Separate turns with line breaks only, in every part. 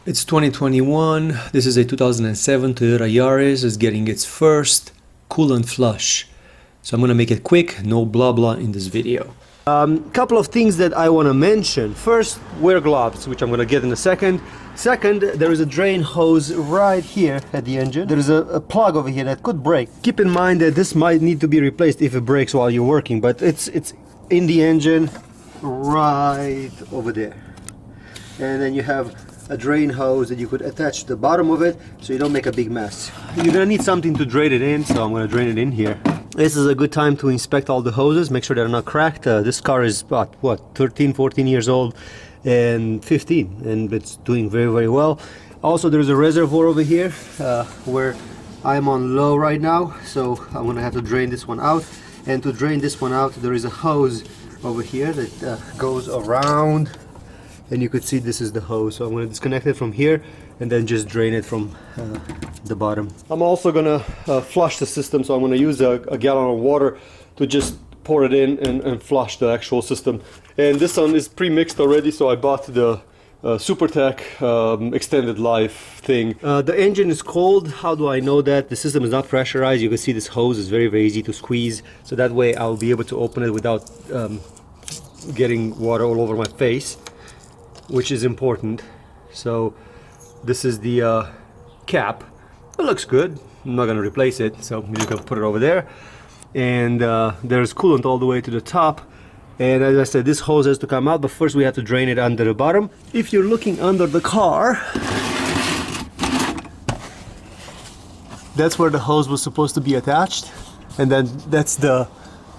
It's 2021. This is a 2007 Toyota Yaris. It's getting its first coolant flush. So I'm gonna make it quick, no blah blah in this video.
Couple of things that I want to mention. First, wear gloves, which I'm going to get in a second. Second, there is a drain hose right here at the engine. There is a plug over here that could break. Keep in mind that this might need to be replaced if it breaks while you're working, but it's in the engine right over there. And then you have a drain hose that you could attach to the bottom of it so you don't make a big mess. You're gonna need something to drain it in, so I'm gonna drain it in here. This is a good time to inspect all the hoses, make sure they're not cracked. This car is about, what, 13, 14 years old and 15, and it's doing very, very well. Also, there's a reservoir over here where I'm on low right now, so I'm gonna have to drain this one out. And to drain this one out, there is a hose over here that goes around, and you could see this is the hose. So I'm going to disconnect it from here and then just drain it from the bottom. I'm also going to flush the system, so I'm going to use a gallon of water to just pour it in and flush the actual system. And this one is pre-mixed already, so I bought the SuperTech extended life thing. The engine is cold. How do I know that? The system is not pressurized. You can see this hose is very, very easy to squeeze, so that way I'll be able to open it without getting water all over my face, which is important. So this is the cap. It looks good. I'm not gonna replace it, so you can put it over there. And there's coolant all the way to the top. And as I said, this hose has to come out, but first we have to drain it under the bottom. If you're looking under the car, that's where the hose was supposed to be attached. And then that's the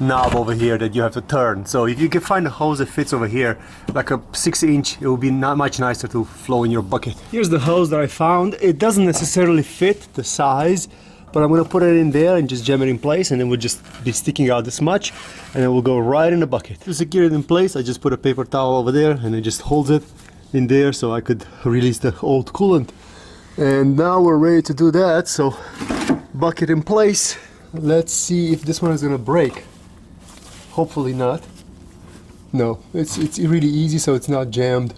knob over here that you have to turn. So if you can find a hose that fits over here, like a 6-inch, it will be not much nicer to flow in your bucket. Here's the hose that I found. It doesn't necessarily fit the size, but I'm gonna put it in there and just jam it in place, and then we'll just be sticking out this much, and it will go right in the bucket. To secure it in place, I just put a paper towel over there, and it just holds it in there so I could release the old coolant. And now we're ready to do that. So bucket in place. Let's see if this one is gonna break. Hopefully not. No, it's really easy, so it's not jammed.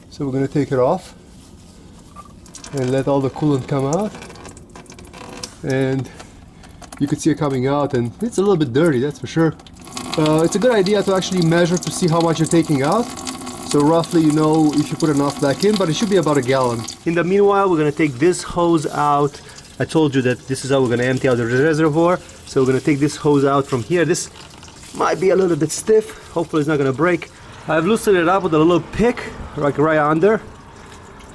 So we're gonna take it off and let all the coolant come out. And you can see it coming out, and it's a little bit dirty, that's for sure. It's a good idea to actually measure to see how much you're taking out. So roughly you know if you put enough back in, but it should be about a gallon. In the meanwhile, we're gonna take this hose out. I told you that this is how we're gonna empty out the reservoir. So we're gonna take this hose out from here. This might be a little bit stiff. Hopefully it's not gonna break. I've loosened it up with a little pick, like right under.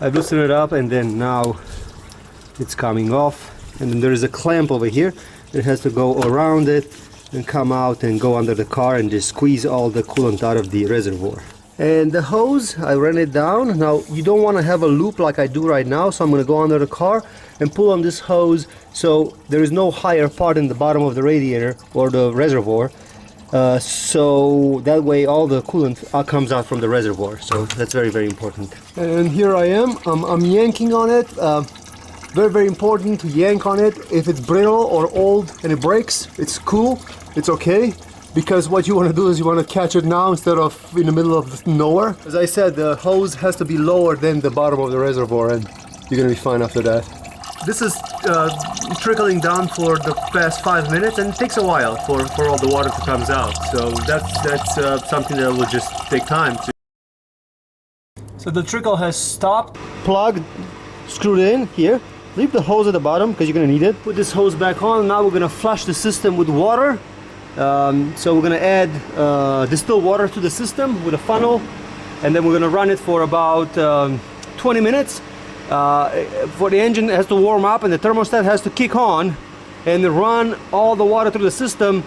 I've loosened it up, and then now it's coming off. And then there is a clamp over here. It has to go around it and come out and go under the car and just squeeze all the coolant out of the reservoir. And the hose, I ran it down. Now you don't want to have a loop like I do right now, so I'm going to go under the car and pull on this hose so there is no higher part in the bottom of the radiator or the reservoir. So that way all the coolant comes out from the reservoir. So that's very, very important. And here I am. I'm yanking on it. Very, very important to yank on it. If it's brittle or old and it breaks, it's cool, it's okay, because what you want to do is you want to catch it now instead of in the middle of nowhere. As I said, the hose has to be lower than the bottom of the reservoir, and you're gonna be fine after that. This is trickling down for the past 5 minutes, and it takes a while for all the water to come out. So that's something that will just take time. So the trickle has stopped. Plug screwed in here. Leave the hose at the bottom because you're gonna need it. Put this hose back on. Now we're gonna flush the system with water. So we're gonna add distilled water to the system with a funnel, and then we're gonna run it for about 20 minutes. For the engine has to warm up and the thermostat has to kick on and run all the water through the system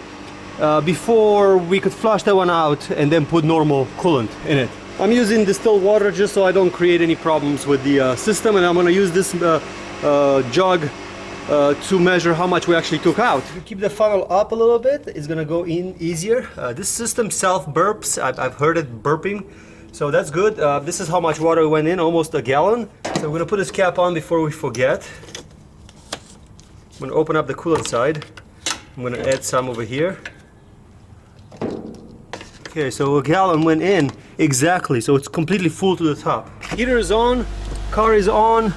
before we could flush that one out and then put normal coolant in it. I'm using distilled water just so I don't create any problems with the system, and I'm gonna use this jug to measure how much we actually took out. If you keep the funnel up a little bit, it's gonna go in easier. This system self-burps. I've heard it burping, so that's good. This is how much water went in, almost a gallon. So we're gonna put this cap on before we forget. I'm gonna open up the coolant side. I'm gonna add some over here. Okay, so a gallon went in exactly, so it's completely full to the top. Heater is on. car is on.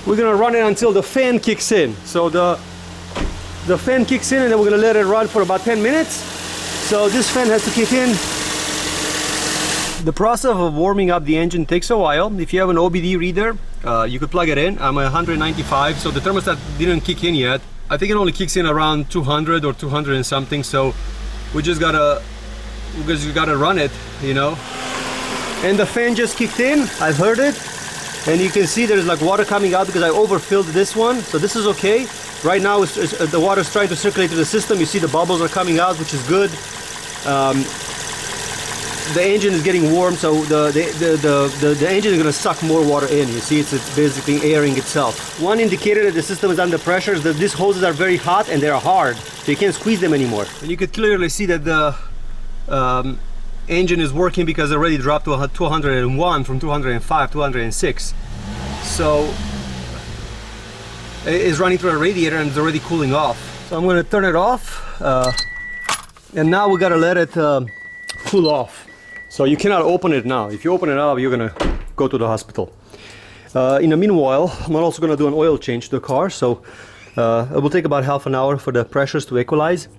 We're gonna run it until the fan kicks in. So the fan kicks in and then we're gonna let it run for about 10 minutes. So this fan has to kick in. The process of warming up the engine takes a while. If you have an OBD reader, you could plug it in. I'm at 195, so the thermostat didn't kick in yet. I think it only kicks in around 200 or 200 and something, so we just gotta run it, you know. And the fan just kicked in, I've heard it. And you can see there's like water coming out because I overfilled this one, so this is okay. Right now the water is trying to circulate to the system. You see the bubbles are coming out, which is good. The engine is getting warm, so the engine is going to suck more water in. You see, it's basically airing itself. One indicator that the system is under pressure is that these hoses are very hot and they're hard, so you can't squeeze them anymore. And you could clearly see that the engine is working because it already dropped to 201 from 205, 206. So it is running through a radiator and it's already cooling off. So I'm going to turn it off, and now we got to let it cool off. So you cannot open it now. If you open it up, you're gonna go to the hospital. In the meanwhile, I'm also gonna do an oil change to the car, so it will take about half an hour for the pressures to equalize.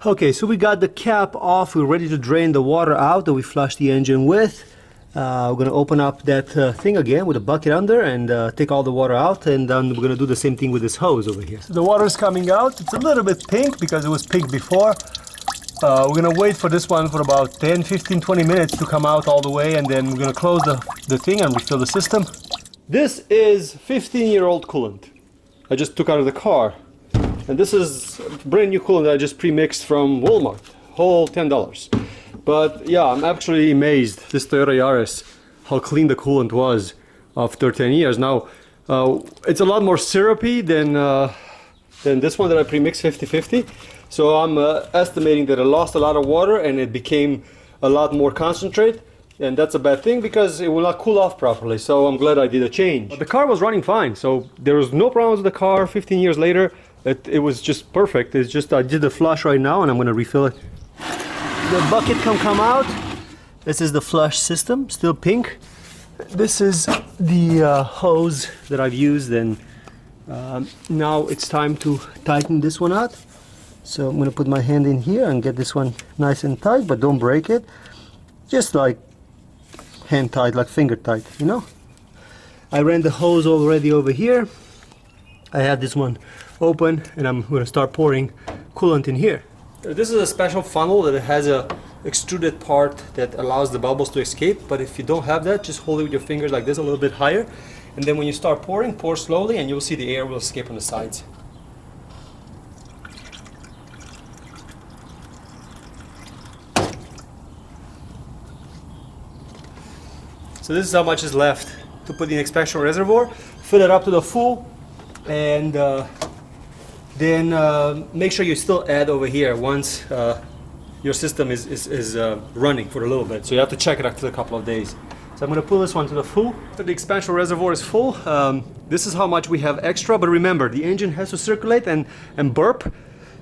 Okay, so we got the cap off. We're ready to drain the water out that we flushed the engine with. We're gonna open up that thing again with a bucket under and take all the water out, and then we're gonna do the same thing with this hose over here. So the water is coming out. It's a little bit pink because it was pink before. We're gonna wait for this one for about 10, 15, 20 minutes to come out all the way, and then we're gonna close the thing and refill the system. This is 15-year-old coolant I just took out of the car, and this is brand new coolant that I just pre-mixed from Walmart, whole $10. But yeah, I'm actually amazed, this Toyota Yaris, how clean the coolant was after 10 years. Now, it's a lot more syrupy than this one that I pre-mixed 50-50. So I'm estimating that it lost a lot of water and it became a lot more concentrate, and that's a bad thing because it will not cool off properly. So I'm glad I did a change. But the car was running fine, so there was no problems with the car. 15 years later, it was just perfect. It's just I did the flush right now and I'm gonna refill it. The bucket can come out. This is the flush system, still pink. This is the hose that I've used, and now it's time to tighten this one out. So I'm gonna put my hand in here and get this one nice and tight, but don't break it. Just like hand tight, like finger tight, you know? I ran the hose already over here. I have this one open and I'm gonna start pouring coolant in here. This is a special funnel that has a extruded part that allows the bubbles to escape, but if you don't have that, just hold it with your fingers like this a little bit higher, and then when you start pouring, pour slowly and you'll see the air will escape on the sides. So this is how much is left to put in the expansion reservoir. Fill it up to the full, and then make sure you still add over here once your system is running for a little bit. So you have to check it after a couple of days. So I'm going to pull this one to the full. After the expansion reservoir is full, this is how much we have extra. But remember, the engine has to circulate and burp.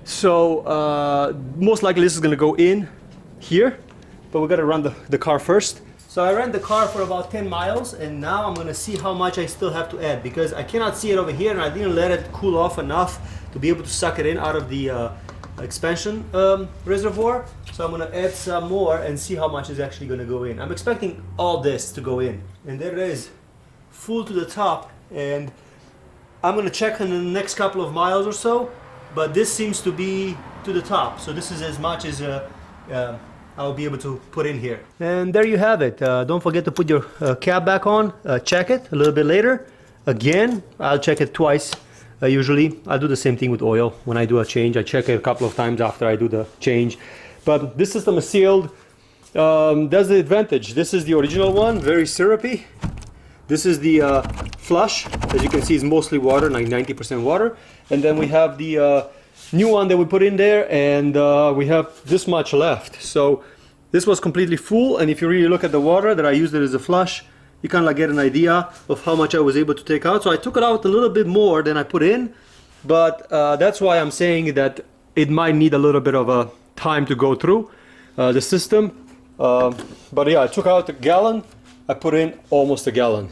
So most likely this is going to go in here, but we got to run the car first. So I ran the car for about 10 miles, and now I'm gonna see how much I still have to add, because I cannot see it over here and I didn't let it cool off enough to be able to suck it in out of the expansion reservoir. So I'm gonna add some more and see how much is actually gonna go in. I'm expecting all this to go in, and there it is, full to the top. And I'm gonna check in the next couple of miles or so, but this seems to be to the top. So this is as much as I'll be able to put in here. And there you have it. Don't forget to put your cap back on. Check it a little bit later. Again, I'll check it twice. Usually, I do the same thing with oil. When I do a change, I check it a couple of times after I do the change. But this system is sealed. That's the advantage. This is the original one, very syrupy. This is the flush. As you can see, it's mostly water, like 90% water. And then we have the new one that we put in there, and we have this much left. So this was completely full, and if you really look at the water that I used it as a flush, you kind of like get an idea of how much I was able to take out. So I took it out a little bit more than I put in, but that's why I'm saying that it might need a little bit of a time to go through the system. But yeah, I took out a gallon
I put in almost a gallon.